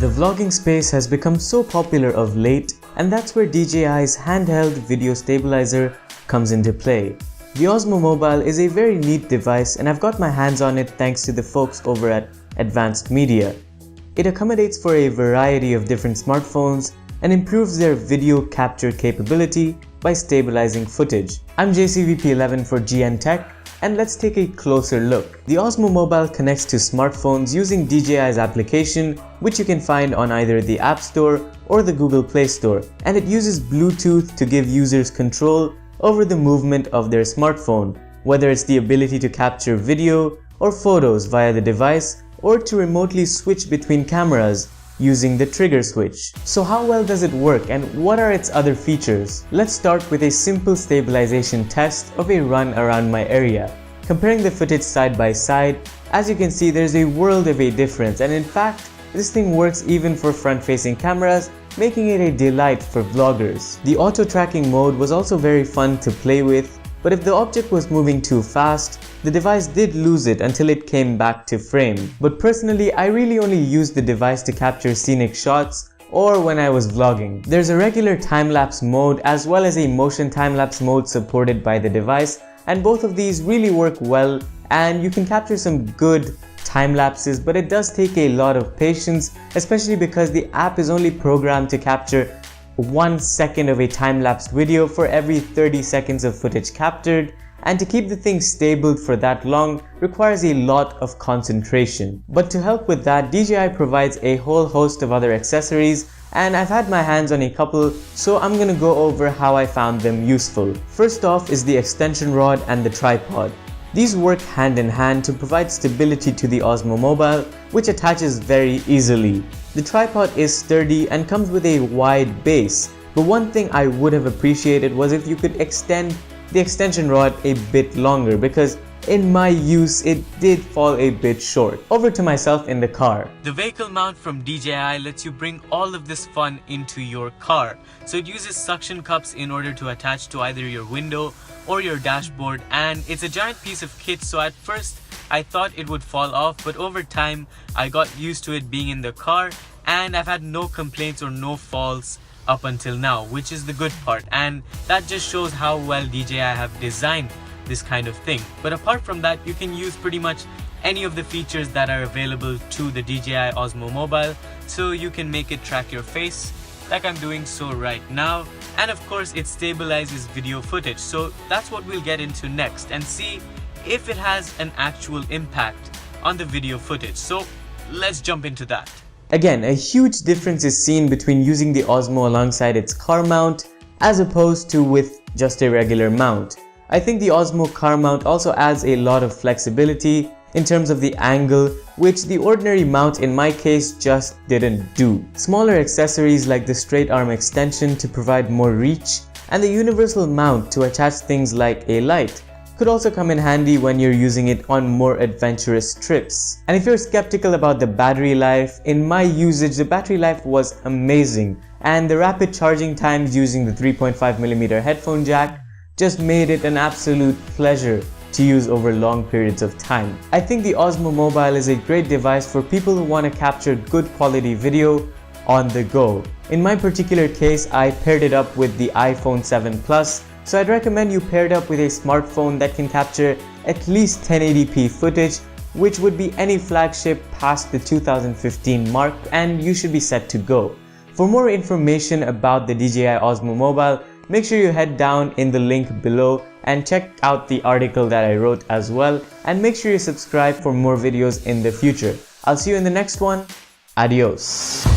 The vlogging space has become so popular of late, and that's where DJI's handheld video stabilizer comes into play. The Osmo Mobile is a very neat device, and I've got my hands on it thanks to the folks over at Advanced Media. It accommodates for a variety of different smartphones and improves their video capture capability by stabilizing footage. I'm JCVP11 for GN Tech, and let's take a closer look. The Osmo Mobile connects to smartphones using DJI's application, which you can find on either the App Store or the Google Play Store, and it uses Bluetooth to give users control over the movement of their smartphone, whether it's the ability to capture video or photos via the device, or to remotely switch between cameras using the trigger switch. So how well does it work, and what are its other features? Let's start with a simple stabilization test of a run around my area. Comparing the footage side by side, as you can see, there's a world of a difference, and in fact, this thing works even for front-facing cameras, making it a delight for vloggers. The auto tracking mode was also very fun to play with, but if the object was moving too fast, the device did lose it until it came back to frame. But personally, I really only used the device to capture scenic shots or when I was vlogging. There's a regular time-lapse mode as well as a motion time-lapse mode supported by the device, and both of these really work well, and you can capture some good time lapses, but it does take a lot of patience, especially because the app is only programmed to capture 1 second of a time-lapse video for every 30 seconds of footage captured, and to keep the thing stable for that long requires a lot of concentration. But to help with that, DJI provides a whole host of other accessories, and I've had my hands on a couple, so I'm gonna go over how I found them useful. First off is the extension rod and the tripod. These work hand in hand to provide stability to the Osmo Mobile, which attaches very easily. The tripod is sturdy and comes with a wide base, but one thing I would have appreciated was if you could extend the extension rod a bit longer, because in my use it did fall a bit short. Over to myself in the car. The vehicle mount from DJI lets you bring all of this fun into your car. So it uses suction cups in order to attach to either your window or your dashboard, and it's a giant piece of kit, so at first I thought it would fall off, but over time I got used to it being in the car, and I've had no complaints or no falls up until now, which is the good part, and that just shows how well DJI have designed this kind of thing. But apart from that, you can use pretty much any of the features that are available to the DJI Osmo Mobile, so you can make it track your face like I'm doing so right now, and of course it stabilizes video footage. So that's what we'll get into next and see if it has an actual impact on the video footage. So let's jump into that. Again, a huge difference is seen between using the Osmo alongside its car mount as opposed to with just a regular mount. I think the Osmo car mount also adds a lot of flexibility in terms of the angle, which the ordinary mount in my case just didn't do. Smaller accessories like the straight arm extension to provide more reach and the universal mount to attach things like a light could also come in handy when you're using it on more adventurous trips. And if you're skeptical about the battery life, in my usage the battery life was amazing, and the rapid charging times using the 3.5mm headphone jack just made it an absolute pleasure to use over long periods of time. I think the Osmo Mobile is a great device for people who want to capture good quality video on the go. In my particular case, I paired it up with the iPhone 7 Plus, so I'd recommend you pair it up with a smartphone that can capture at least 1080p footage, which would be any flagship past the 2015 mark, and you should be set to go. For more information about the DJI Osmo Mobile, make sure you head down in the link below and check out the article that I wrote as well, and make sure you subscribe for more videos in the future. I'll see you in the next one. Adios.